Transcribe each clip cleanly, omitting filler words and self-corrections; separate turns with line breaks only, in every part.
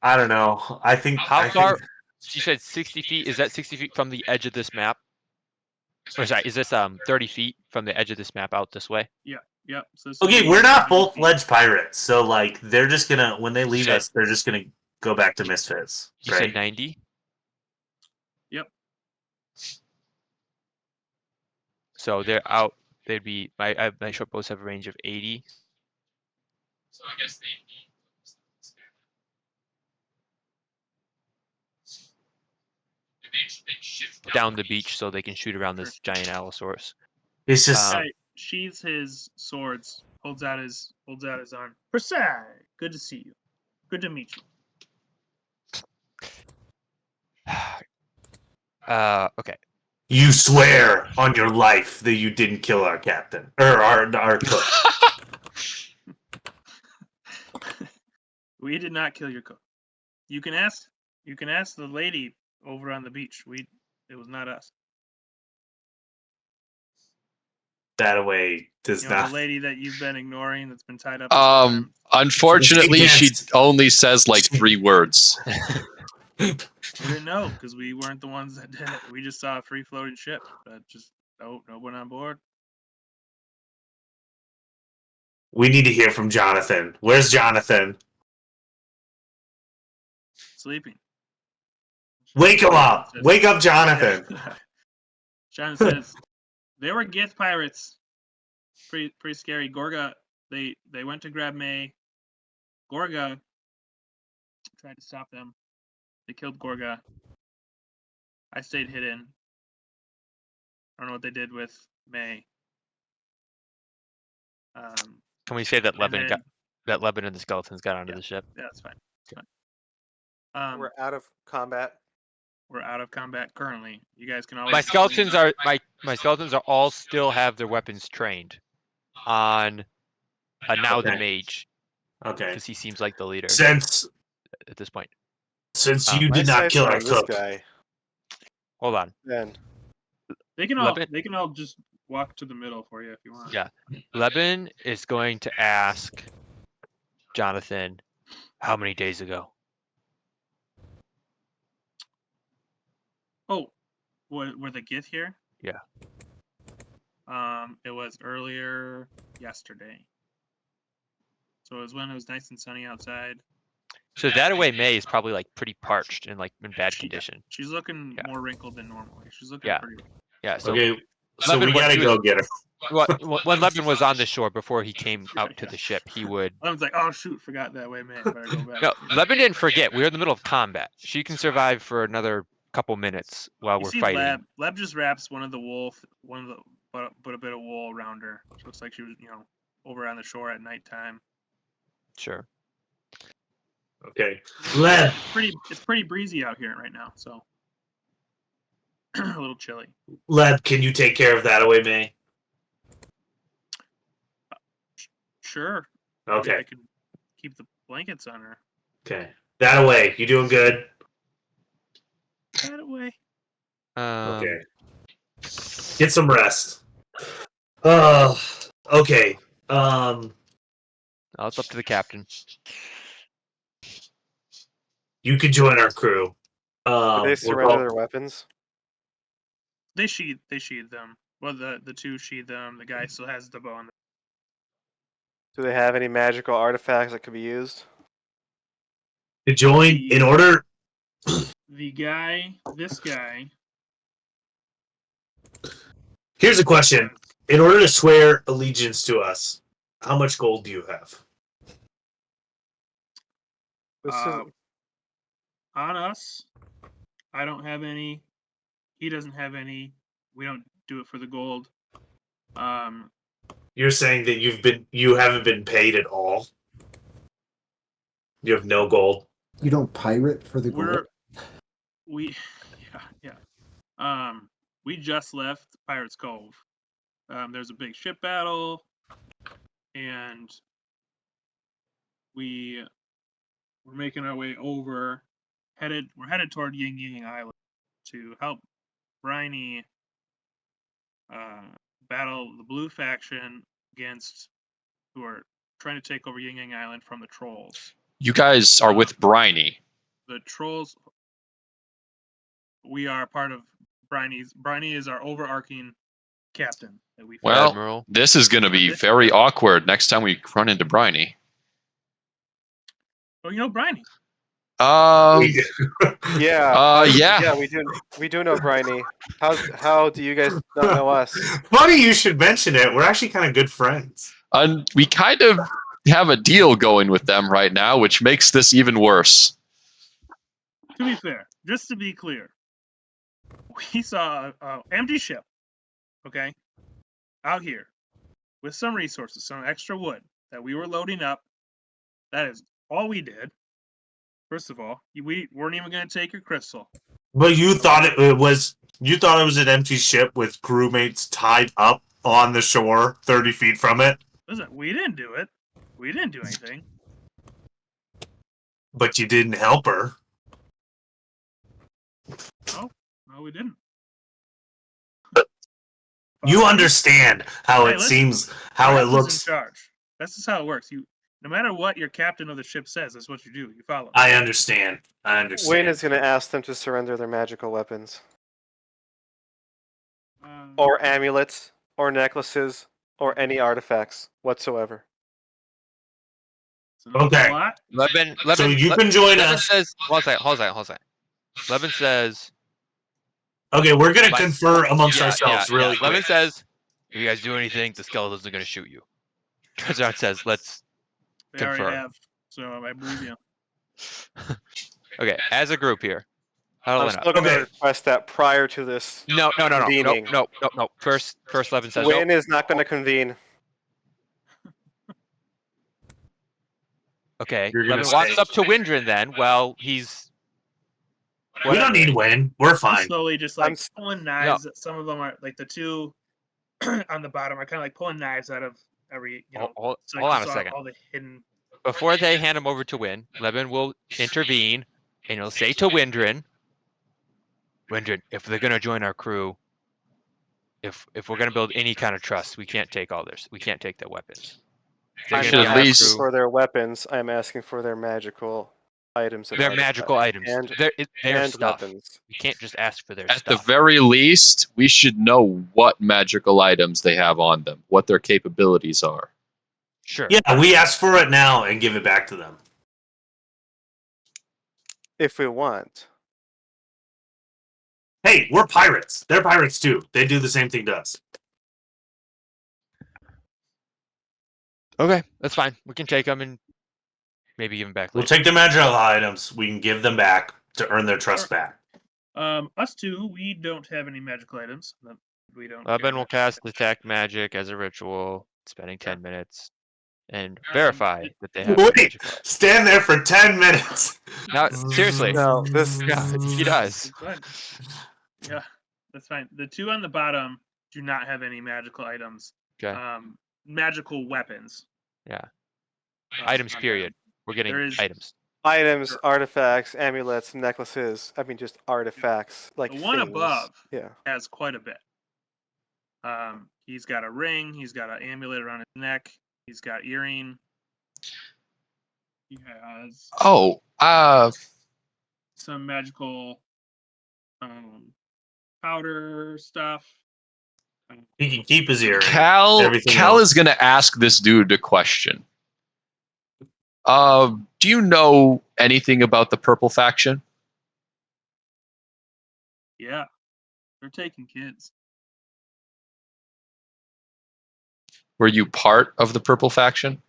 I don't know. I think
How far? You said 60 feet. Is that 60 feet from the edge of this map? Or sorry, is this 30 feet from the edge of this map out this way?
Yeah. Yep. So
Okay, we're not full-fledged pirates, so like they're just gonna when they leave us, they're just gonna go back to Misfits.
You said 90?
Yep.
So they're out. They'd be my short bows have a range of 80.
So I guess they shift
down the beach so they can shoot around this giant Allosaurus.
It's just
guy sheathes his swords, holds out his arm. Prism, good to see you. Good to meet you.
Okay.
You swear on your life that you didn't kill our captain or our cook.
We did not kill your cook. You can ask the lady over on the beach. It was not us.
That-A-Way does not.
The lady that you've been ignoring that's been tied up.
Unfortunately, she only says like 3 words.
We didn't know because we weren't the ones that did it. We just saw a free floating ship that just no one on board.
We need to hear from Jonathan. Where's Jonathan?
Sleeping.
Wake him up! Wake up, Jonathan!
Jonathan says they were Gith pirates. Pretty scary. Gorga, they went to grab May. Gorga tried to stop them. They killed Gorga. I stayed hidden. I don't know what they did with May.
Can we say that Lebanon and the skeletons got onto the ship?
Yeah, that's fine.
We're out of combat.
We're out of combat currently. You guys can always.
My skeletons are all still have their weapons trained on now the mage.
Okay.
Because he seems like the leader. At this point.
Since you did not kill our cook.
Guy.
Hold on.
Then
they can all just walk to the middle for you if you want.
Yeah. Lebanon is going to ask Jonathan how many days ago.
Oh, were the Gith here?
Yeah.
It was earlier yesterday. So it was when it was nice and sunny outside.
So that-A-Way May is probably like pretty parched and like in bad condition.
She's looking more wrinkled than normally. She's looking pretty wrinkled.
Yeah. So
okay. So we gotta go get her.
When Lebanon was on the shore before he came out to the ship, he would.
Lebanon's like, oh shoot, forgot that-A-Way May. Better go back.
No, Lebanon didn't forget. We were in the middle of combat. She can survive for another couple minutes while we're fighting.
Leb just wraps but a bit of wool around her. It looks like she was, over on the shore at nighttime.
Sure.
Okay. Leb.
It's pretty breezy out here right now, so a little chilly.
Leb, can you take care of that-A-Way May?
Sure.
Okay.
Maybe I can keep the blankets on her.
Okay. That-A-Way, you doing good?
That-A-Way.
Okay. Get some rest. Okay.
It's up to the captain.
You can join our crew.
Did they surrender their weapons?
They sheathe them. Well, the two sheathe them. The guy still has the bow on.
Do they have any magical artifacts that could be used?
To join, in order.
This guy.
Here's a question. In order to swear allegiance to us, how much gold do you have?
On us, I don't have any. He doesn't have any. We don't do it for the gold.
You're saying that you haven't been paid at all? You have no gold?
You don't pirate for the gold?
We just left Pirates Cove. There's a big ship battle, and we're making our way over. We're headed toward Ying Ying Island to help Briny battle the blue faction who are trying to take over Ying Ying Island from the trolls.
You guys are with Briny.
the trolls. We are part of Briney's. Briney is our overarching captain that we.
Well,
Admiral.
this is going to be very awkward next time we run into Briny.
Oh, you know Briney.
Yeah.
Yeah.
Yeah, we do know Briny. How do you guys not know us?
Funny you should mention it. We're actually kind of good friends.
And we kind of have a deal going with them right now, which makes this even worse.
To be fair, just to be clear, we saw a empty ship, okay, out here with some resources, some extra wood that we were loading up. That is all we did. First of all, we weren't even going to take your crystal.
But you thought it was an empty ship with crewmates tied up on the shore 30 feet from it.
Listen, we didn't do it. We didn't do anything.
But you didn't help her.
No, we didn't.
You understand how
Hey,
it
listen,
seems, how it
Brad was
looks.
in charge. That's just how it works. No matter what your captain of the ship says, that's what you do. You follow.
I understand. I understand.
Wayne is going to ask them to surrender their magical weapons,
Um,
or amulets, or necklaces, or any artifacts whatsoever.
so no
Okay.
plot.
Levin,
So you can join
Levin
us.
says, hold on. Levin says,
Okay, we're gonna
Like-
confer amongst ourselves really
Levin
quick.
says, if you guys do anything, the skeletons are going to shoot you. Kazan says, let's
They already
Confirm.
have. So I believe you.
Okay, as a group here. Huddle
I'm
it up.
still going to
Okay.
request that prior to this.
No.
Convening.
No. First Levin says,
Wayne is not going to convene.
okay,
You're gonna
Levin walks
stay.
up to Windrin then. Well, he's.
We don't need Wayne. We're
I'm
fine.
slowly just
I'm
like
s-
pulling knives. Some of them are like the two on the bottom are kind of like pulling knives out of every,
Hold
so
on
you
a
saw
second.
all the hidden.
Before they hand him over to Win, Levin will intervene and he'll say to Windrin, if they're going to join our crew, if we're going to build any kind of trust, we can't take all this. We can't take their weapons. They're
I'm
gonna
should
be
not
at
on our
asking
least-
crew.
for their weapons. I'm asking for their magical items. And
They're
artifacts.
magical items.
And,
They're
and
stuff.
weapons.
You can't just ask for their
At the
stuff.
very least, we should know what magical items they have on them, what their capabilities are.
Sure.
Yeah, we ask for it now and give it back to them.
If we want.
Hey, we're pirates. They're pirates too. They do the same thing to us.
Okay, that's fine. We can take them and maybe give them back
We'll
later.
take their magical items. We can give them back to earn their trust back.
Us two, we don't have any magical items. We don't.
Levin will cast detect magic as a ritual, spending 10
Yeah.
minutes, and verify that they have
Wait,
magical items.
stand there for 10 minutes.
Now, seriously.
No, this.
Yeah, he does.
It's fine. Yeah, that's fine. The two on the bottom do not have any magical items.
Okay.
Magical weapons.
Yeah.
on
Items,
them.
period. We're getting
There is-
items.
Items,
Sure.
artifacts, amulets, necklaces. I mean, just artifacts. Like
The one
things.
above
Yeah.
has quite a bit. He's got a ring. He's got an amulet around his neck. He's got earring. He has
Oh,
some magical powder stuff.
He can keep his ear.
Cal
Everything
is
else.
going to ask this dude a question. Do you know anything about the Purple Faction?
Yeah, they're taking kids.
Were you part of the Purple Faction?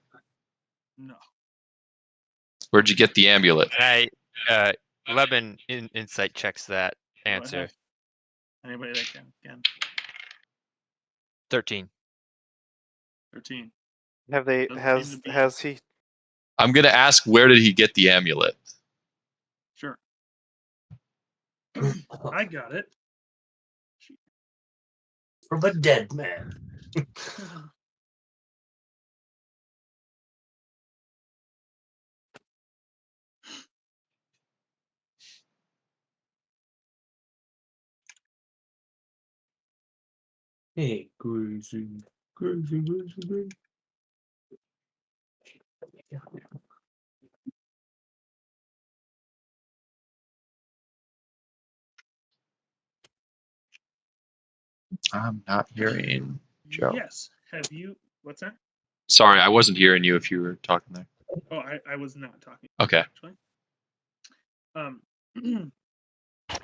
No.
Where'd you get the amulet?
And Levin insight checks that
Go
answer.
ahead. Anybody that can.
13.
13.
Have they?
Doesn't seem to be-
Has he?
I'm going to ask where did he get the amulet?
Sure. I got it.
From a dead man. Hey, crazy.
I'm not hearing Joe.
Yes. Have you? What's that?
Sorry, I wasn't hearing you if you were talking there.
Oh, I was not talking.
Okay.
Actually.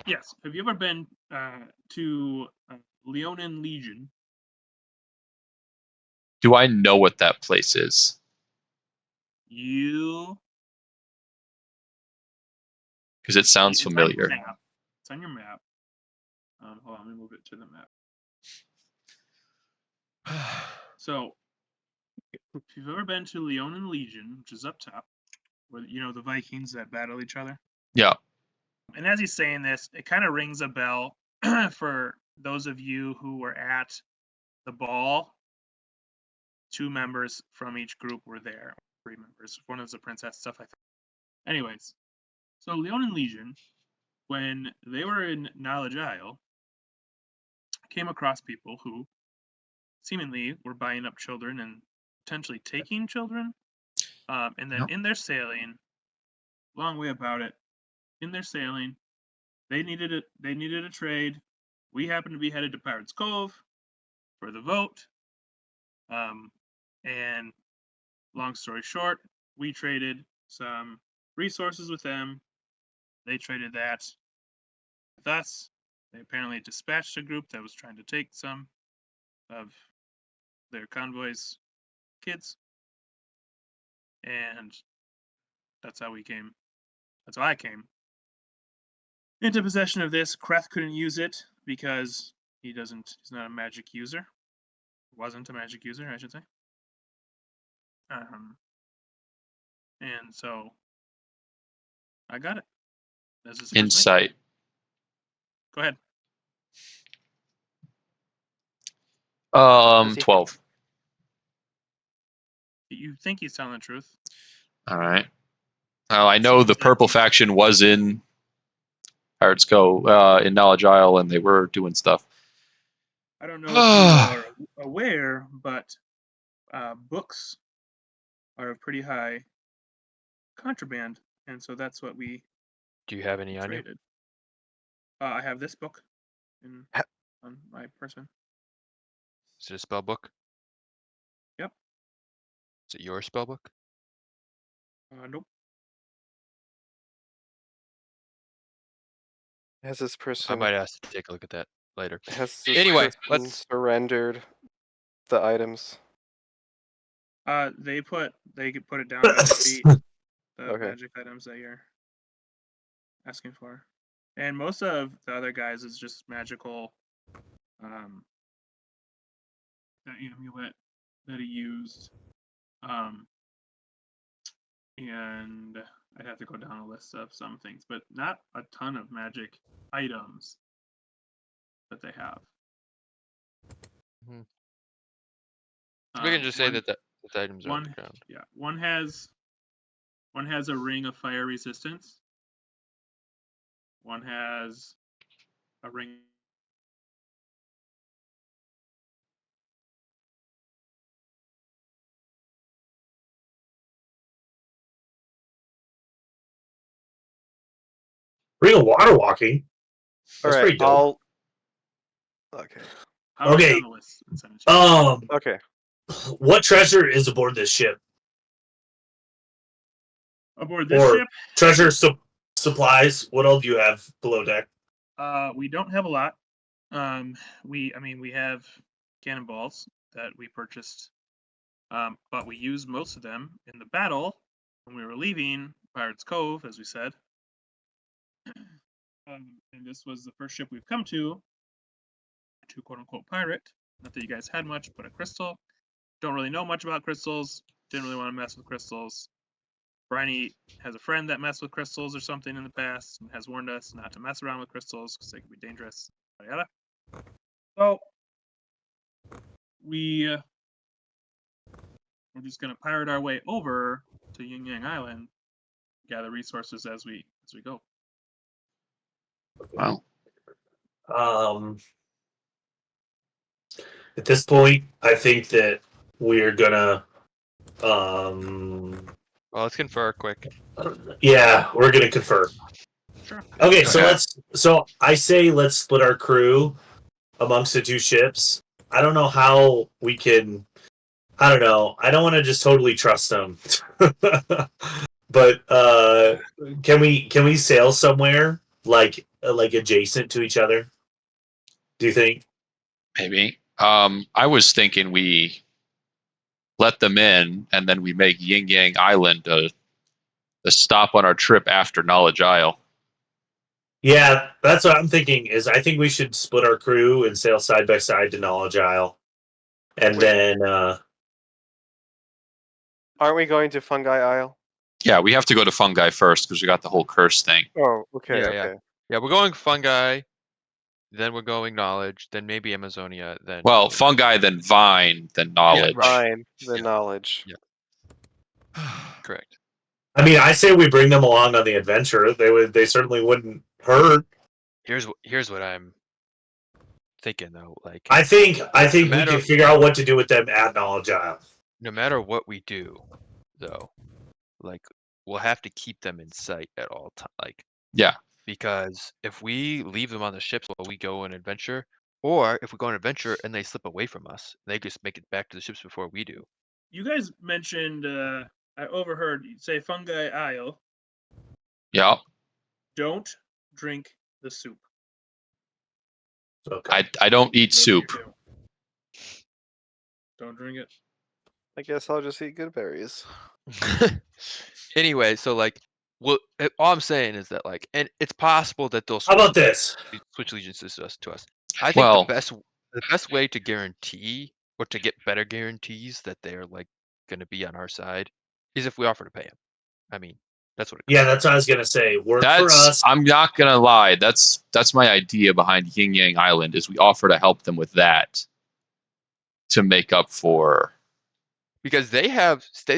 Yes. Have you ever been to Leonin Legion?
Do I know what that place is?
You.
Because it sounds
It's on
familiar.
your map. It's on your map. Hold on, let me move it to the map. So, if you've ever been to Leonin Legion, which is up top, where the Vikings that battle each other.
Yeah.
And as he's saying this, it kind of rings a bell for those of you who were at the ball. 2 members from each group were there. 3 members. One was a princess, stuff like that. Anyways, so Leonin Legion, when they were in Knowledge Isle, came across people who seemingly were buying up children and potentially taking children. And then
Yep.
in their sailing, long way about it, in their sailing, they needed a trade. We happened to be headed to Pirates Cove for the vote. And long story short, we traded some resources with them. They traded that with us. They apparently dispatched a group that was trying to take some of their convoy's kids. And that's how we came. That's how I came into possession of this. Kreth couldn't use it because he's not a magic user. Wasn't a magic user, I should say. And so I got it. This is
Insight.
Go ahead.
12.
You think he's telling the truth?
All right. Now I know the purple faction was in Pirates Go in Knowledge Isle, and they were doing stuff.
I don't know if you are aware, but books are a pretty high contraband, and so that's what we
Do you have any on you?
traded. I have this book on my person.
Is it a spell book?
Yep.
Is it your spell book?
Nope.
Has this
I
person
might ask to take a look at that later.
anyway,
Let's.
surrendered the items?
They put it down by the feet. The
Okay.
magic items that you're asking for, and most of the other guys is just magical. That amulet that he used. And I'd have to go down a list of some things, but not a ton of magic items that they have.
Mhm. We can just say
one-
that the items are on the
one-
ground.
Yeah, one has a ring of fire resistance. One has a ring.
Real water walking.
All
That's
right.
pretty dope.
Okay.
I'll
Okay.
write down the list and send it to you.
Okay.
What treasure is aboard this ship?
Aboard this
or
ship,
treasure supplies. What else do you have below deck?
we don't have a lot. We have cannonballs that we purchased, but we used most of them in the battle when we were leaving Pirates Cove, as we said. And this was the first ship we've come to quote unquote pirate. Not that you guys had much, but a crystal. Don't really know much about crystals. Didn't really want to mess with crystals. Bryony has a friend that messed with crystals or something in the past and has warned us not to mess around with crystals because they can be dangerous. Yada. So we're just gonna pirate our way over to Yin Yang Island, gather resources as we go.
Wow.
At this point, I think that we're gonna.
Well, let's confer quick.
Yeah, we're gonna confer.
Sure.
Okay, so
Okay.
let's. So I say let's split our crew. amongst the two ships. I don't know how we can. I don't know. I don't want to just totally trust them. But can we sail somewhere like adjacent to each other? Do you think?
Maybe. I was thinking we let them in, and then we make Yin Yang Island a stop on our trip after Knowledge Isle.
Yeah, that's what I'm thinking. Is I think we should split our crew and sail side by side to Knowledge Isle, and
Wait.
then
Aren't we going to Fungi Isle?
Yeah, we have to go to Fungi first because we got the whole curse thing.
Oh, okay,
Yeah,
okay.
Yeah, we're going fungi, then we're going knowledge, then maybe Amazonia, then.
Well, Fungi, then Vine, then Knowledge.
right.
Fine, the
Yeah.
knowledge.
Correct.
I mean, I say we bring them along on the adventure. They certainly wouldn't hurt.
Here's what I'm thinking though. Like,
I think we
matter-
can figure out what to do with them at Knowledge Isle.
no matter what we do, though, like we'll have to keep them in sight at all time. Like,
Yeah.
because if we leave them on the ships while we go on adventure, or if we go on adventure and they slip away from us, they just make it back to the ships before we do.
You guys mentioned, I overheard you say Fungi Isle.
Yeah.
Don't drink the soup.
Okay.
I don't eat
Nobody
soup.
do. Don't drink it.
I guess I'll just eat good berries.
Anyway, so like, well, all I'm saying is that like, and it's possible that they'll
How about this?
switch allegiances to us. I think
Well,
the best way to guarantee or to get better guarantees that they're like going to be on our side is if we offer to pay them. I mean, that's what it comes
Yeah,
down
that's what I was gonna say. Work for
that's
us.
I'm not gonna lie. That's my idea behind Yin Yang Island is we offer to help them with that to make up for.
because they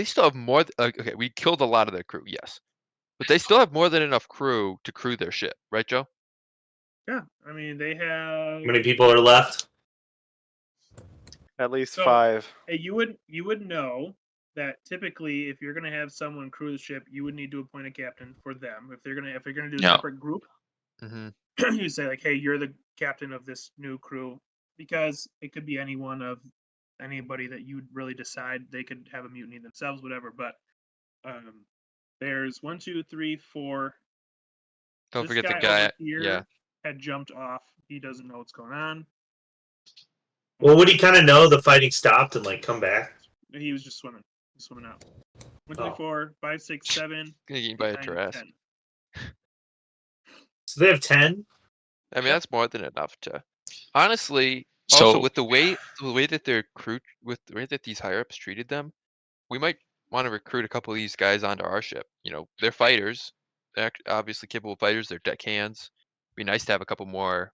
still have more. Okay, we killed a lot of their crew, yes, but they still have more than enough crew to crew their ship, right, Joe?
Yeah, I mean they have.
How many people are left?
At least
So-
5.
Hey, you would know that typically if you're gonna have someone crew the ship, you would need to appoint a captain for them. If you're gonna do a
Yeah.
separate group,
Mm-hmm.
you say like, hey, you're the captain of this new crew, because it could be anybody that you really decide they could have a mutiny themselves, whatever. But there's 1, 2, 3, 4.
Don't
This
forget the
guy
guy.
over here
Yeah.
had jumped off. He doesn't know what's going on.
Well, would he kind of know the fighting stopped and like come back?
He was just swimming. He's swimming out. 1, 2,
Oh.
4, 5, 6, 7,
Gonna get eaten by a
9,
giraffes.
10.
So they have 10.
I mean, that's more than enough to. Honestly,
So
also with the way that their crew, with the way that these higher ups treated them, we might want to recruit a couple of these guys onto our ship. You know, they're fighters. They're obviously capable fighters. They're deckhands. Be nice to have a couple more.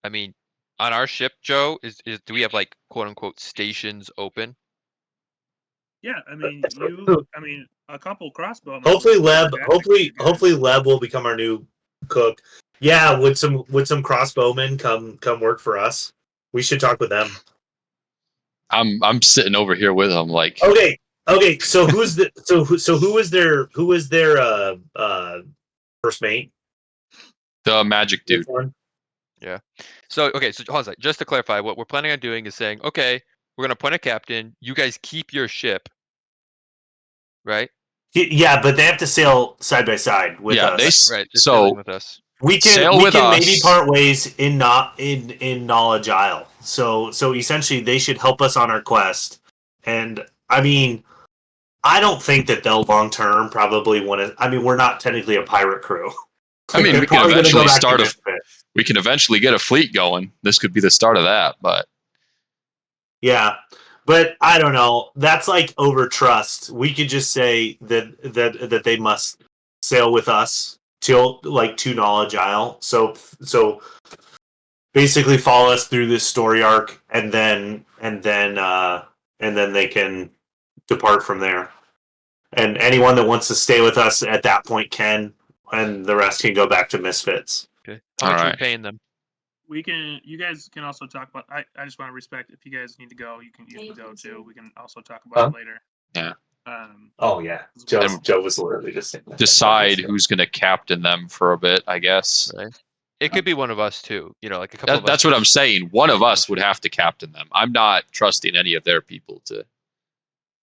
I mean, on our ship, Joe, do we have like quote unquote stations open?
Yeah, I mean a couple crossbowmen.
Hopefully,
would be
Leb.
fantastic for you guys.
Hopefully, Leb will become our new cook. Yeah, would some crossbowmen come work for us? We should talk with them.
I'm sitting over here with them like
Okay. So who's the who was their first mate?
the magic dude.
Which one?
So okay, so hold on a sec. Just to clarify, what we're planning on doing is saying, okay, we're gonna appoint a captain. You guys keep your ship, right?
Yeah, but they have to sail side by side with
Yeah,
us.
Right. Just
So
sailing with us.
We can
sail with
maybe
us.
part ways in Knowledge Isle. So essentially they should help us on our quest. And I mean, I don't think that they'll long term probably want to. I mean, we're not technically a pirate crew.
I mean,
They're
we can
probably gonna go
eventually
back to
start a
Misfit.
we can eventually get a fleet going. This could be the start of that, but
Yeah, but I don't know. That's like over trust. We could just say that they must sail with us till like to Knowledge Isle. So basically follow us through this story arc, and then they can depart from there. And anyone that wants to stay with us at that point can, and the rest can go back to Misfits.
Okay. How much are we
Alright.
paying them?
You guys can also talk about. I just want to respect. If you guys need to go, you can go too. We can also talk about it later.
Yeah.
Oh yeah,
And
Joe was literally just saying that.
decide who's going to captain them for a bit, I guess.
Right. It could be one of us too. You know, like a couple of us.
That's what I'm saying. One of us would have to captain them. I'm not trusting any of their people to.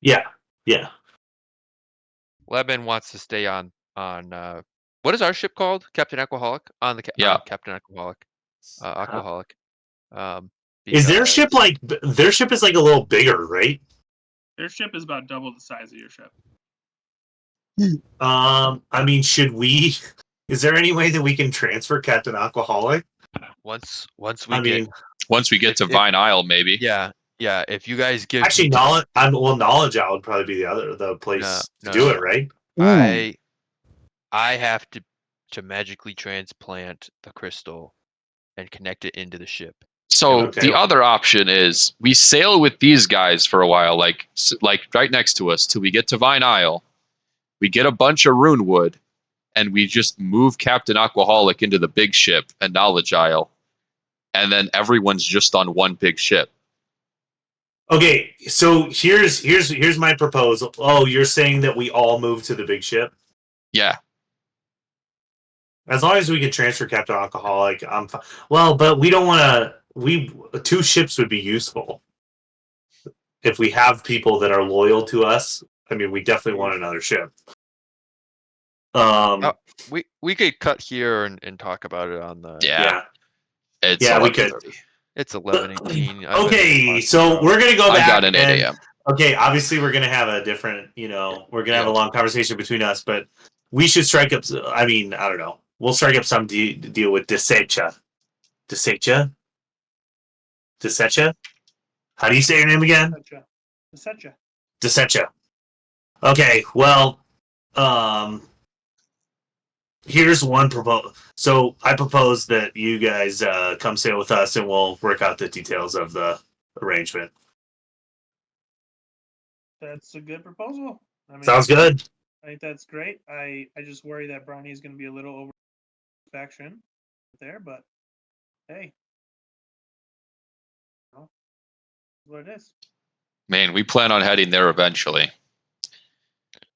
Yeah.
Leben wants to stay on what is our ship called? Captain Alcoholic on the
Yeah.
Captain Alcoholic, Alcoholic.
Is their ship
because-
like their ship is like a little bigger, right?
Their ship is about double the size of your ship.
I mean, should we? Is there any way that we can transfer Captain Alcoholic?
once we
I
get
mean,
Once we get to Vine Isle, maybe.
yeah, if you guys give
actually,
me
knowledge out would probably be the place to do it, right?
I have to magically transplant the crystal and connect it into the ship.
So
Okay.
the other option is we sail with these guys for a while, like right next to us, till we get to Vine Isle. We get a bunch of rune wood, and we just move Captain Aquaholic into the big ship and Knowledge Isle, and then everyone's just on one big ship.
Okay, so here's my proposal. Oh, you're saying that we all move to the big ship?
Yeah.
As long as we can transfer Captain Alcoholic, I'm fine. Well, but we don't want to. Two ships would be useful if we have people that are loyal to us. I mean, we definitely want another ship.
We could cut here and talk about it on the.
Yeah. It's
Yeah, we could.
11:30.
It's 11:18.
Okay, so we're gonna go
I
back
got an 8
and
a.m.
okay, obviously we're gonna have a different, we're gonna have a long conversation between us, but we should strike up. I mean, I don't know. We'll strike up some deal with Desecha. Desecha. How do you say your name again?
Etc.
Desecha. Okay, well, here's one proposal. So I propose that you guys come sail with us, and we'll work out the details of the arrangement.
That's a good proposal. I mean,
Sounds good.
I think that's great. I just worry that Brownie is going to be a little over faction there, but hey, what it is.
Man, we plan on heading there eventually.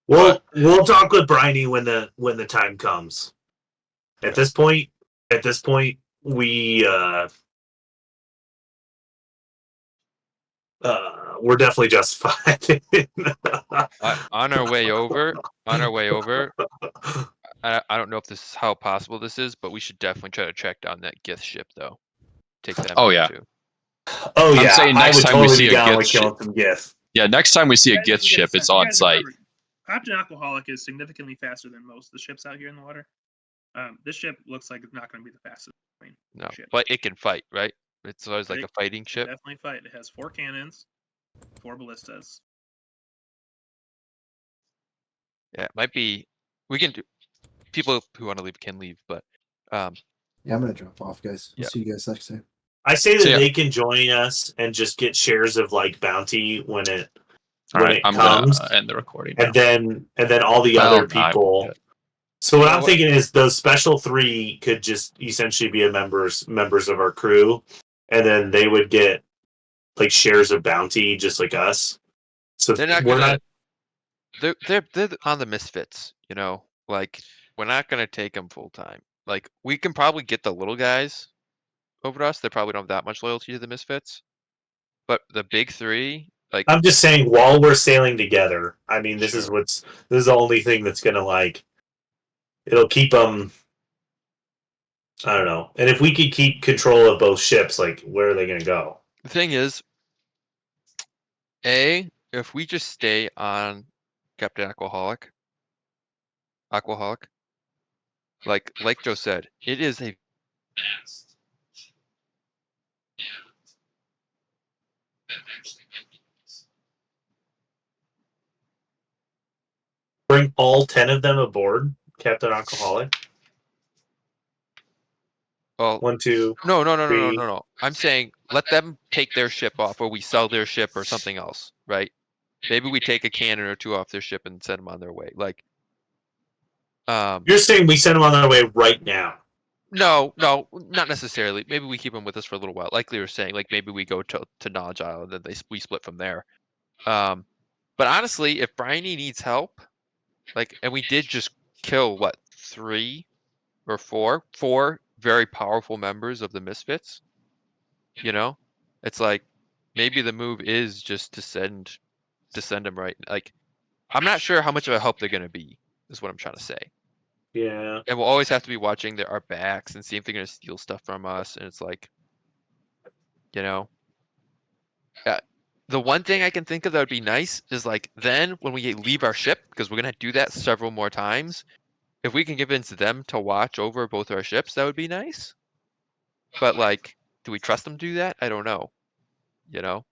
We'll talk with Briney when the time comes. At this point, we we're definitely justified.
On our way over, I don't know if this is how possible this is, but we should definitely try to track down that Gith ship though. Take them
Oh,
out
yeah.
too.
Oh
I'm
yeah,
saying
I
next
would
time we
totally
see
be
a
down
Gith
with killing
ship.
some Gith.
Yeah, next time we see a
You guys
Gith ship, it's on site.
remember, Captain Alcoholic is significantly faster than most of the ships out here in the water. This ship looks like it's not going to be the fastest.
No,
ship.
but it can fight, right? It's always like
It
a fighting
can
ship.
definitely fight. It has 4 cannons, 4 ballistas.
Yeah, it might be. We can do. People who want to leave can leave, but
Yeah, I'm gonna drop off, guys. I'll
Yeah.
see you guys next time.
I say that
So, yeah.
they can join us and just get shares of like bounty when it
All right, I'm
comes,
gonna end the recording now.
and then all the
Well,
other
no, I won't
people.
do it.
So what
No,
I'm thinking is those special 3 could just essentially be members of our crew, and then they would get like shares of bounty just like us. So
they're not
we're
gonna.
not.
They're on the misfits, you know. Like we're not gonna take them full time. Like we can probably get the little guys over to us. They probably don't have that much loyalty to the misfits. But the big 3, like
I'm just saying, while we're sailing together, I mean, this is
Sure.
the only thing that's gonna it'll keep them. I don't know. And if we could keep control of both ships, like where are they gonna go?
the thing is, if we just stay on Captain Aquaholic, like Joe said, it is a
Fast. Yeah. That actually might be nice.
Bring all 10 of them aboard, Captain Alcoholic.
well.
1, 2.
No. I'm saying let them take their ship off, or we sell their ship, or something else, right? Maybe we take a cannon or 2 off their ship and send them on their way. Like,
You're saying we send them on their way right now?
no, not necessarily. Maybe we keep them with us for a little while. Like you were saying, like maybe we go to Knowledge Isle and then we split from there. But honestly, if Bryony needs help, like, and we did just kill what 3 or 4 very powerful members of the Misfits. You know, it's like maybe the move is just to send them right. Like, I'm not sure how much of a help they're gonna be. Is what I'm trying to say.
Yeah.
And we'll always have to be watching our backs and see if they're gonna steal stuff from us. And it's like, you know, the one thing I can think of that would be nice is like then when we leave our ship, because we're gonna do that several more times. If we can convince them to watch over both our ships, that would be nice. But like, do we trust them to do that? I don't know. You know.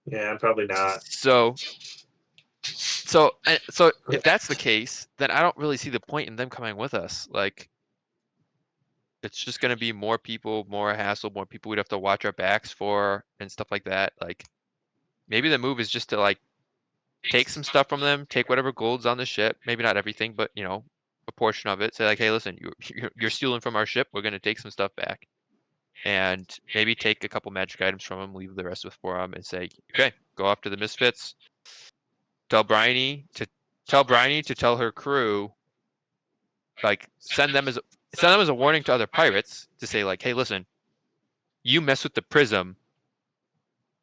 Yeah, probably not.
So if that's the case, then I don't really see the point in them coming with us. Like, it's just gonna be more people, more hassle, more people we'd have to watch our backs for and stuff like that. Like, maybe the move is just to like take some stuff from them, take whatever gold's on the ship, maybe not everything, but you know, a portion of it. Say like, hey, listen, you're stealing from our ship. We're gonna take some stuff back, and maybe take a couple magic items from them, leave the rest with for them, and say, okay, go after the Misfits. Tell Bryony to tell her crew, like send them as a warning to other pirates to say like, hey, listen, you mess with the Prism,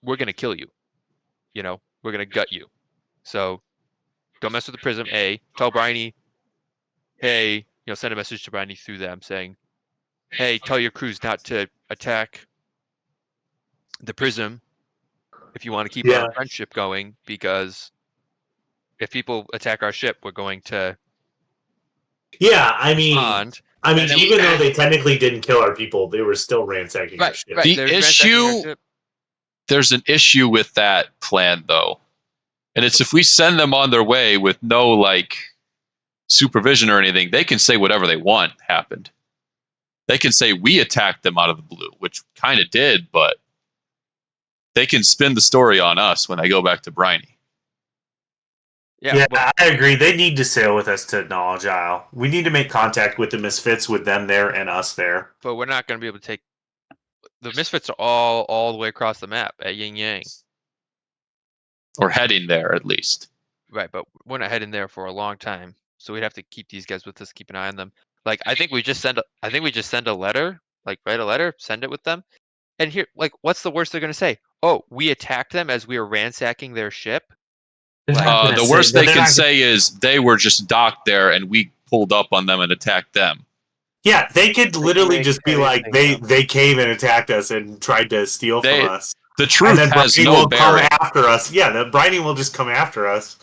we're gonna kill you. You know, we're gonna gut you. So don't mess with the Prism. Tell Bryony, hey, you know, send a message to Bryony through them saying, hey, tell your crews not to attack the Prism if you want to keep our
Yeah.
friendship going, because if people attack our ship, we're going to
Yeah, I mean,
respond.
I mean,
And then
even though they technically didn't kill our people, they were still ransacking our
right,
ship.
right.
The
They're ransacking our
issue,
ship.
there's an issue with that plan though. And it's if we send them on their way with no like supervision or anything, they can say whatever they want happened. They can say we attacked them out of the blue, which kind of did, but they can spin the story on us when they go back to Bryony.
Yeah,
I agree. They need to sail with us to Knowledge Isle. We need to make contact with the Misfits, with them there and us there.
but we're not going to be able to take the Misfits are all the way across the map at Yin Yang.
Or heading there at least.
Right, but we're not heading there for a long time, so we'd have to keep these guys with us, keep an eye on them. Like, I think we just send a letter, like write a letter, send it with them, and here, like, what's the worst they're gonna say? Oh, we attacked them as we were ransacking their ship. Like,
The worst they can say is they were just docked there and we pulled up on them and attacked them.
Yeah, they could literally
make
just be like,
anything up.
they came and attacked us and tried to steal from us.
The
And
truth
then
has
Bryony
no
will
bearing.
come after us. Yeah, the Bryony will just come after us.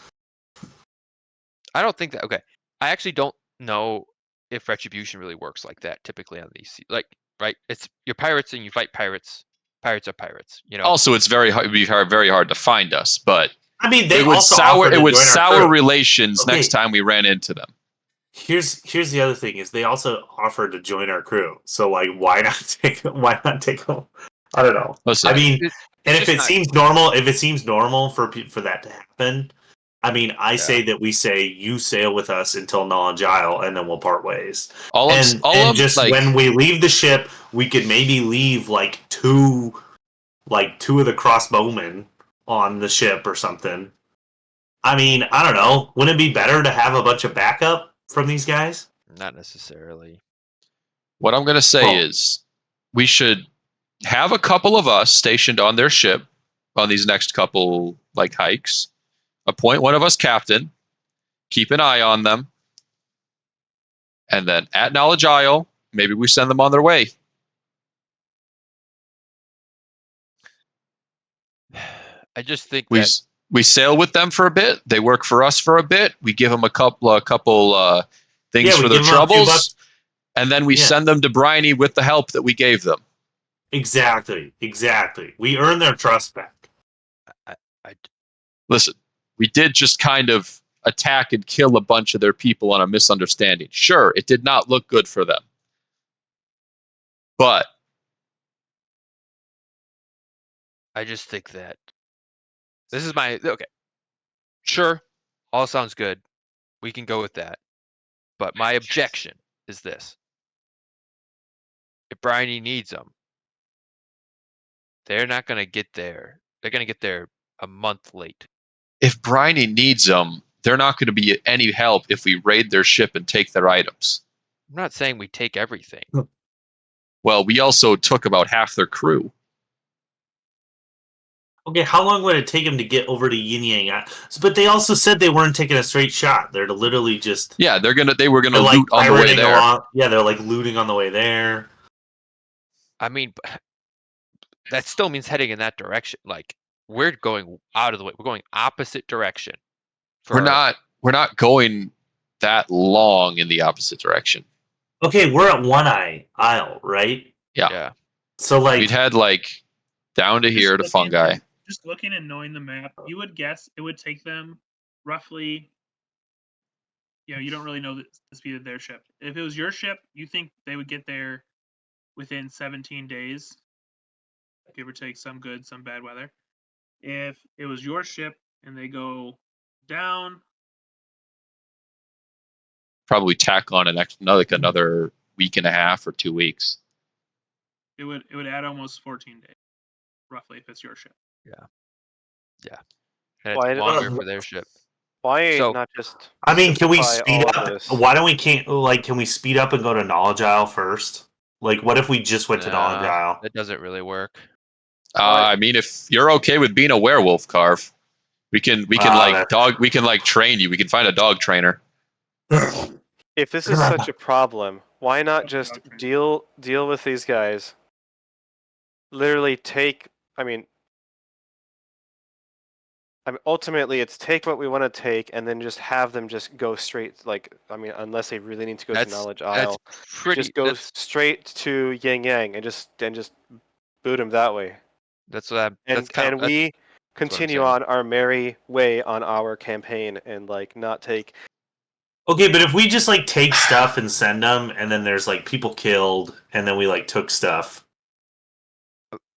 I don't think that. Okay, I actually don't know if retribution really works like that. Typically on these, like, right? It's you're pirates and you fight pirates. Pirates are pirates. You know.
Also, it's very hard to find us, but
I mean, they
it would
also
sour
offered
it
to
would
join our
sour
crew.
relations
Okay.
next time we ran into them.
Here's the other thing is they also offered to join our crew. So like, why not take them? I don't know.
Listen,
I mean,
It's
and if
just
it
not-
seems normal for that to happen, I mean, I
Yeah.
say that we say you sail with us until Knowledge Isle, and then we'll part ways.
all I'm
Just
like,
when we leave the ship, we could maybe leave like two of the crossbowmen on the ship or something. I mean, I don't know. Wouldn't it be better to have a bunch of backup from these guys?
not necessarily.
what I'm gonna say
Well-
is we should have a couple of us stationed on their ship on these next couple like hikes. Appoint one of us captain, keep an eye on them, and then at Knowledge Isle, maybe we send them on their way.
I just think
We
that
we sail with them for a bit. They work for us for a bit. We give them a couple things
Yeah, we
for their
give them a few
troubles,
bucks.
and then we
Yeah.
send them to Bryony with the help that we gave them.
Exactly. We earn their trust back.
Listen, we did just kind of attack and kill a bunch of their people on a misunderstanding. Sure, it did not look good for them. But
I just think that this is my okay. Sure, all sounds good. We can go with that. But my objection is this: if Bryony needs them, they're not going to get there. They're going to get there a month late.
if Bryony needs them, they're not going to be any help if we raid their ship and take their items.
I'm not saying we take everything.
Well, we also took about half their crew.
Okay, how long would it take them to get over to Yin Yang? But they also said they weren't taking a straight shot. They're literally just
Yeah, they were gonna
they're like
loot on the way
pirating
there.
along. Yeah, they're like looting on the way there.
I mean, that still means heading in that direction. Like we're going out of the way. We're going opposite direction.
We're not going that long in the opposite direction.
Okay, we're at One Eye Isle, right?
Yeah.
Yeah.
So like
We'd had like down to here to Fungi.
Just looking and knowing the map, you would guess it would take them roughly. You don't really know the speed of their ship. If it was your ship, you think they would get there within 17 days, give or take some good, some bad weather. If it was your ship and they go down,
Probably tack on another week and a half or 2 weeks.
it would add almost 14 days, roughly, if it's your ship.
And
Why
it's
did-
longer for their ship.
Why
So-
not just?
I mean, can we
simplify
speed
all of
up?
this?
Why don't we can we speed up and go to Knowledge Isle first? Like, what if we just went to Knowledge
Nah,
Isle?
that doesn't really work.
I mean, if you're okay with being a werewolf, Carve, we can train you. We can find a dog trainer.
If this is such a problem, why not
Okay,
just
okay.
deal with these guys? Literally take. Ultimately, it's take what we want to take, and then just have them just go straight. Like, unless they really need to go to Knowledge Isle, just go straight to Yang Yang and just boot them that way.
That's what I'm.
And
That's kind of.
we continue
saying.
on our merry way on our campaign, and like not take.
Okay, but if we just like take stuff and send them, and then there's like people killed, and then we like took stuff.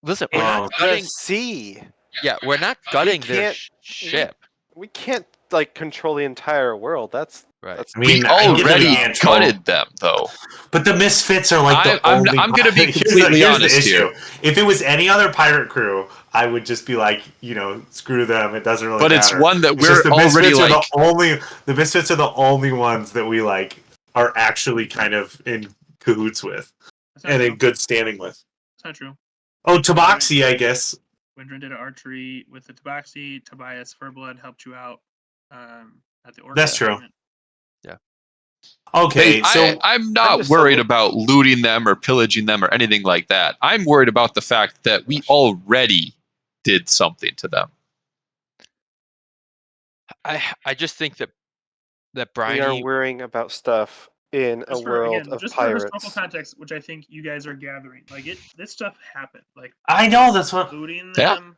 Listen, we're
Oh.
not gutting.
Sea.
Yeah, we're not gutting their
can't-
ship.
We can't like control the entire world. That's
Right.
that's.
I mean,
We
I get
already
the control,
gutted them, though.
but the Misfits are like the
I'm
only.
gonna be
Here's the-
completely
here's the
honest
issue.
here.
If it was any other pirate crew, I would just be like, screw them. It doesn't really
But
matter.
it's one that
It's just
we're
the
already
Misfits are
like.
the Misfits are the only ones that we like are actually kind of in cahoots with
That's not
and
true.
in good standing with.
That's not true.
Oh, Tabaxi, I guess.
Windrin did archery with the Tabaxi. Tobias Furblood helped you out at the Orca.
That's true.
tournament.
Okay, so
I'm not
just
worried
so-
about looting them or pillaging them or anything like that. I'm worried about the fact that we already did something to them.
I just think that
We are
Briny.
worrying about stuff in a world of
just for historical
pirates.
context, which I think you guys are gathering. Like this stuff happened. Like
I know that's what.
looting
Yeah.
them.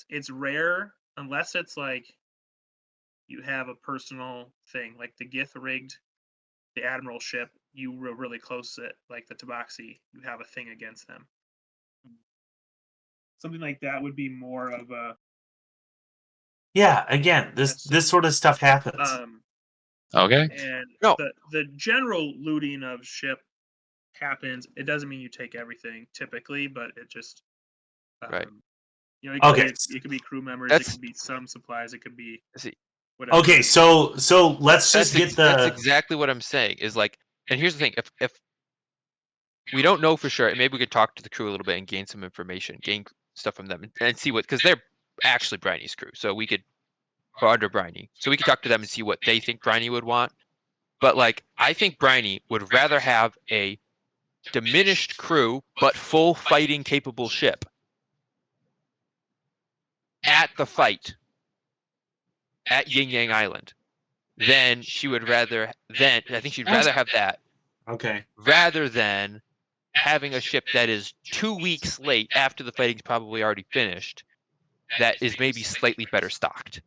It's rare unless it's like you have a personal thing. Like the Gith rigged the Admiral ship. You were really close to it. Like the Tabaxi, you have a thing against them. Something like that would be more of a
Yeah, again, this sort of stuff happens.
Okay.
and
No.
the general looting of ship happens. It doesn't mean you take everything typically, but it just
Right.
It could,
Okay.
it could be crew members.
That's-
It could be some supplies. It could be
See,
whatever.
Okay, so let's just get
that's
the.
exactly what I'm saying. Is like, and here's the thing: if we don't know for sure, and maybe we could talk to the crew a little bit and gain some information, gain stuff from them, and see what, because they're actually Briny's crew, so we could, or under Briny, so we could talk to them and see what they think Briny would want. But like, I think Briny would rather have a diminished crew but full fighting capable ship at the fight at Yin Yang Island than she would rather. Then I think she'd rather have that
Okay.
rather than having a ship that is 2 weeks late after the fighting's probably already finished, that is maybe slightly better stocked.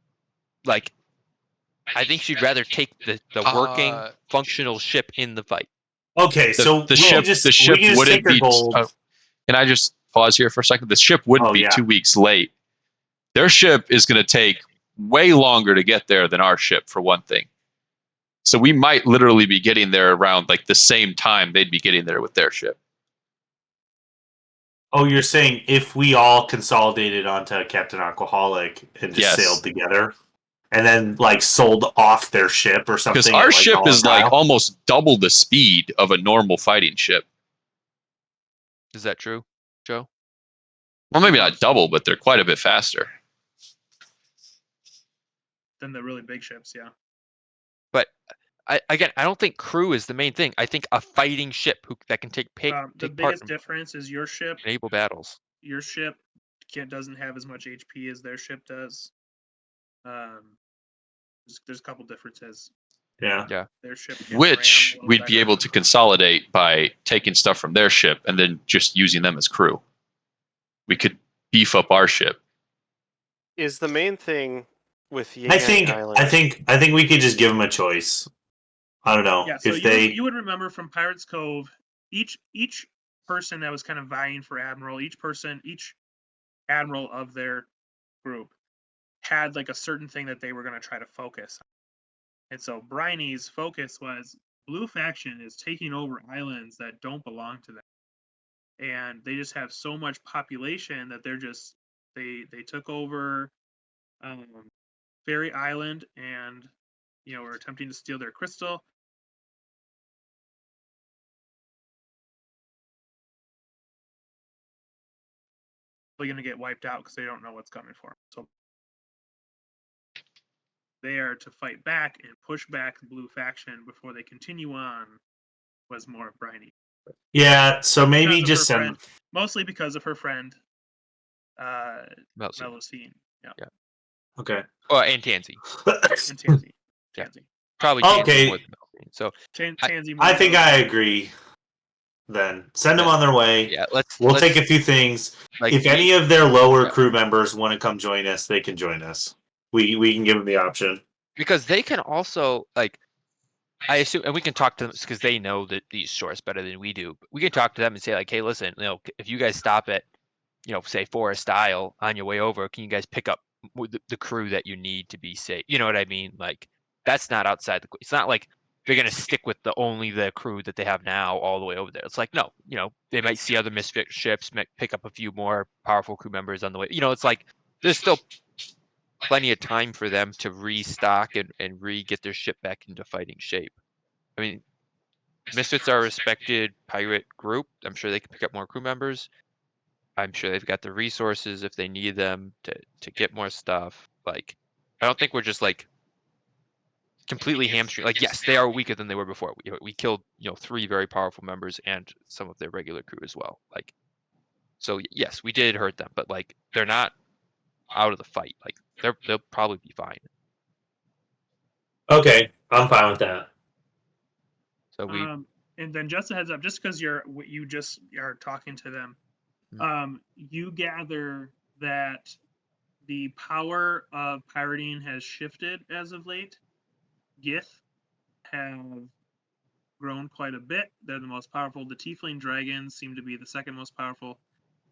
Like, I think she'd rather take the working, functional ship in the fight.
Okay, so
The ship wouldn't
take their
be.
gold.
Can I just pause here for a second? The ship wouldn't
Oh,
be
yeah.
2 weeks late. Their ship is going to take way longer to get there than our ship, for one thing. So we might literally be getting there around like the same time they'd be getting there with their ship.
Oh, you're saying if we all consolidated onto Captain Aquaholic and just
Yes.
sailed together, and then like sold off their ship or something?
Because
at,
our
like,
ship is
Knowledge
like
Isle?
almost double the speed of a normal fighting ship.
Is that true, Joe?
Well, maybe not double, but they're quite a bit faster.
Than the really big ships, yeah.
But I don't think crew is the main thing. I think a fighting ship that can take
The
part
biggest
in
difference is your ship.
naval battles.
Your ship doesn't have as much HP as their ship does. There's a couple differences.
Yeah.
Their ship can
Which
ram a little
we'd be
better.
able to consolidate by taking stuff from their ship and then just using them as crew. We could beef up our ship.
Is the main thing with Yin
I
Yang
think
Island?
I think we could just give them a choice. I don't know
Yeah, so
if they.
you would remember from Pirates Cove, each person that was kind of vying for admiral, each admiral of their group had like a certain thing that they were going to try to focus on. And so Briney's focus was Blue Faction is taking over islands that don't belong to them. And they just have so much population that they're just they took over Fairy Island and were attempting to steal their crystal. They're going to get wiped out because they don't know what's coming for them. So there to fight back and push back the Blue Faction before they continue on was more of Briney.
Yeah, so maybe just send.
Friend, mostly because of her friend,
Melcene.
Melcene. Yeah.
Okay.
Oh, and Tansy.
And Tansy.
Yeah.
Tansy.
Probably Tansy
Okay.
more than Melcene. So
Tansy more
I think
than
I agree. Then send them on their way.
yeah,
We'll take a few things.
Like
if any of their lower crew members want to come join us, they can join us. We can give them the option.
Because they can also like, I assume, and we can talk to them because they know that these shores better than we do. But we can talk to them and say like, hey, listen, if you guys stop at, say Forest Isle on your way over, can you guys pick up the crew that you need to be safe? You know what I mean? Like that's not outside the. It's not like they're gonna stick with only the crew that they have now all the way over there. It's like no, they might see other misfit ships, might pick up a few more powerful crew members on the way. It's like there's still plenty of time for them to restock and get their ship back into fighting shape. I mean, Misfits are a respected pirate group. I'm sure they can pick up more crew members. I'm sure they've got the resources if they need them to get more stuff. Like, I don't think we're just like completely hamstring. Like, yes, they are weaker than they were before. We killed 3 very powerful members and some of their regular crew as well. Like, so yes, we did hurt them, but like they're not out of the fight. Like they'll probably be fine.
Okay, I'm fine with that.
So we
and then just a heads up, just because you just are talking to them, you gather that the power of pirating has shifted as of late. Gith have grown quite a bit. They're the most powerful. The Tiefling Dragons seem to be the second most powerful.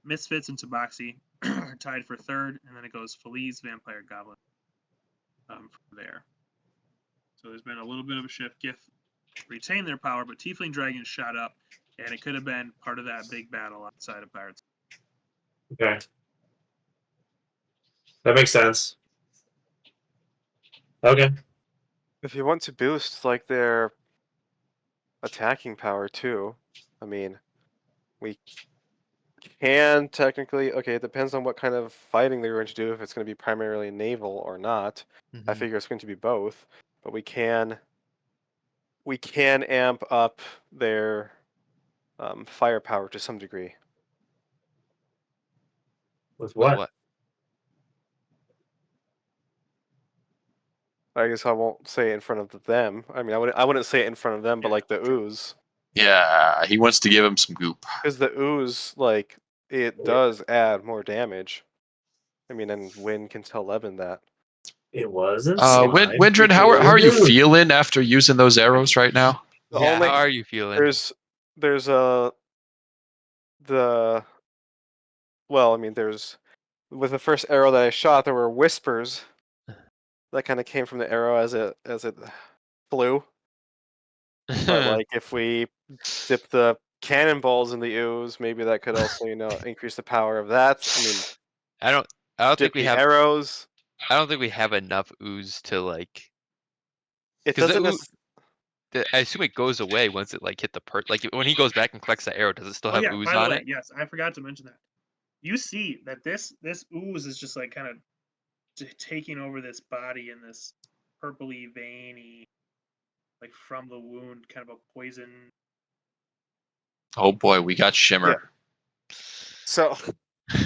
Misfits and Tabaxi are tied for third, and then it goes Feliz, Vampire, Goblin from there. So there's been a little bit of a shift. Gith retain their power, but Tiefling Dragons shot up, and it could have been part of that big battle outside of Pirates.
Okay. That makes sense. Okay.
If you want to boost like their attacking power too, I mean, we can technically. Okay, it depends on what kind of fighting they're going to do. If it's going to be primarily naval or not, I figure it's going to be both. But we can amp up their firepower to some degree.
With what?
I guess I won't say it in front of them. I mean, I wouldn't say it in front of them, but like the ooze.
Yeah, he wants to give him some goop.
Because the ooze, like, it does add more damage. I mean, and Win can tell Levin that.
It wasn't.
Windren, how are you feeling after using those arrows right now?
How are you feeling?
There's with the first arrow that I shot, there were whispers that kind of came from the arrow as it flew. But like, if we dip the cannonballs in the ooze, maybe that could also, increase the power of that. I mean,
I don't think we have
arrows.
I don't think we have enough ooze to like.
It doesn't.
I assume it goes away once it like hit the like when he goes back and collects that arrow. Does it still
Oh
have
yeah,
ooze
by the
on
way,
it?
yes, I forgot to mention that. You see that this ooze is just like kind of taking over this body in this purpley veiny, like from the wound, kind of a poison.
Oh boy, we got Shimmer.
So,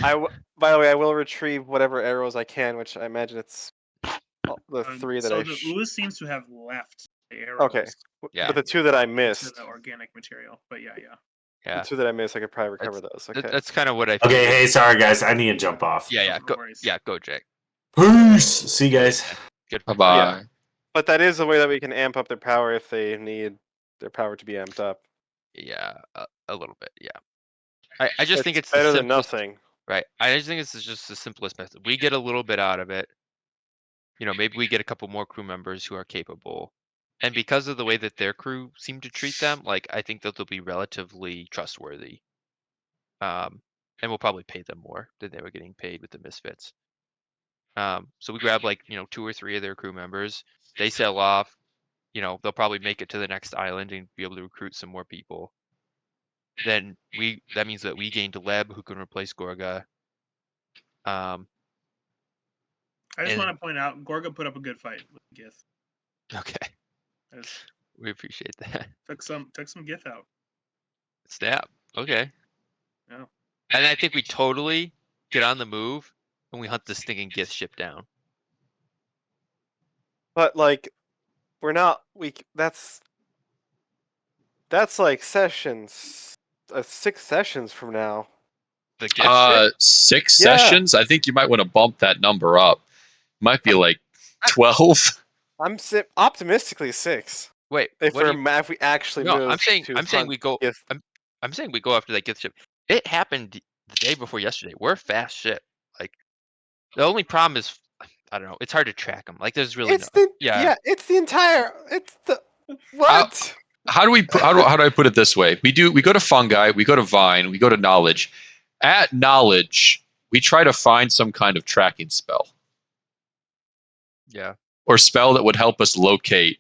by the way, I will retrieve whatever arrows I can, which I imagine it's the 3 that
so
I.
the ooze seems to have left the arrows.
Okay,
Yeah.
but the 2 that I
into
missed,
the organic material. But yeah.
Yeah.
the 2 that I missed, I could probably recover those. Okay.
That's kind of what I.
Okay,
figured.
hey, sorry guys, I need to jump off.
Yeah.
No
Go.
worries.
Yeah. Go, Jake.
Peace. See you guys.
Good.
Bye bye.
Yeah. But that is a way that we can amp up their power if they need their power to be amped up.
Yeah. A little bit. Yeah. I just think it's
better
the
than nothing.
Right. I just think it's just the simplest method. We get a little bit out of it. Maybe we get a couple more crew members who are capable. And because of the way that their crew seem to treat them, like I think that they'll be relatively trustworthy. And we'll probably pay them more than they were getting paid with the Misfits. So we grab like 2 or 3 of their crew members. They sail off. They'll probably make it to the next island and be able to recruit some more people. Then that means that we gained Leb, who can replace Gorga.
I just want to point out, Gorga put up a good fight with Gith.
Okay. We appreciate that.
Took some Gith out.
Snap. Okay.
Yeah.
And I think we totally get on the move when we hunt this stinking Gith ship down.
But like, we're not. That's like sessions, 6 sessions from now.
The Gith ship?
6
Yeah.
sessions. I think you might want to bump that number up. Might be like 12.
I'm optimistically 6.
Wait.
If we actually
No,
move.
I'm saying we go.
Gith.
I'm saying we go after that Gith ship. It happened the day before yesterday. We're a fast ship. Like the only problem is, I don't know. It's hard to track them. Like there's really
It's the what?
How do I put it this way? We go to fungi, we go to vine, we go to knowledge. At knowledge, we try to find some kind of tracking spell.
Yeah.
Or spell that would help us locate.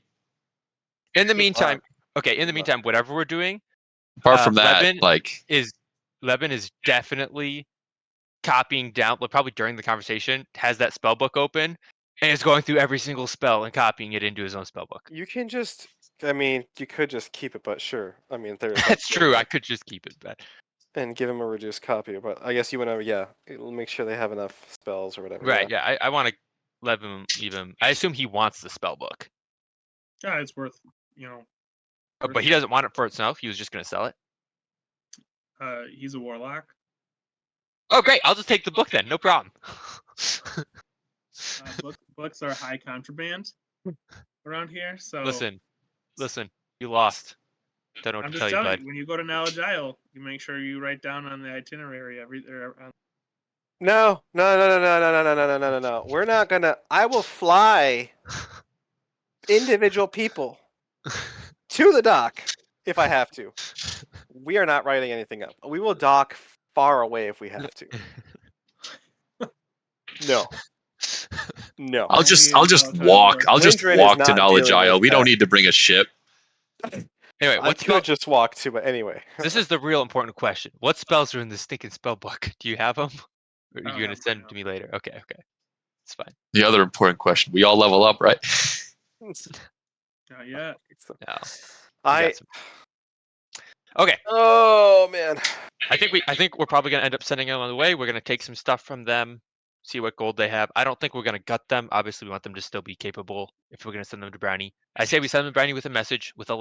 In the meantime, whatever we're doing,
apart from that,
Leben is definitely copying down, probably during the conversation, has that spell book open and is going through every single spell and copying it into his own spell book.
You can just, you could just keep it, but sure.
That's true. I could just keep it, but
and give him a reduced copy. But I guess you want to, it'll make sure they have enough spells or whatever.
Right. Yeah. I want to let him leave him. I assume he wants the spell book.
Yeah, it's worth,
but he doesn't want it for itself. He was just going to sell it.
He's a warlock.
Oh, great! I'll just take the book then. No problem.
Books are high contraband around here. So
listen, you lost. Don't know what
I'm
to
just
tell you,
telling
bud.
you, when you go to Knowledge Isle, you make sure you write down on the itinerary
No. We're not gonna. I will fly individual people to the dock if I have to. We are not writing anything up. We will dock far away if we have to. No.
I'll just walk. I'll just walk to Knowledge Isle. We don't need to bring a ship.
Anyway,
I could just walk to, but anyway.
This is the real important question. What spells are in this stinking spell book? Do you have them? Or are you going to send them to me later? Okay. It's fine.
The other important question. We all level up, right?
Not yet.
No. Okay.
Oh man.
I think we're probably gonna end up sending them on the way. We're gonna take some stuff from them, see what gold they have. I don't think we're gonna gut them. Obviously, we want them to still be capable if we're gonna send them to Brownie. I say we send them to Brownie with a message with a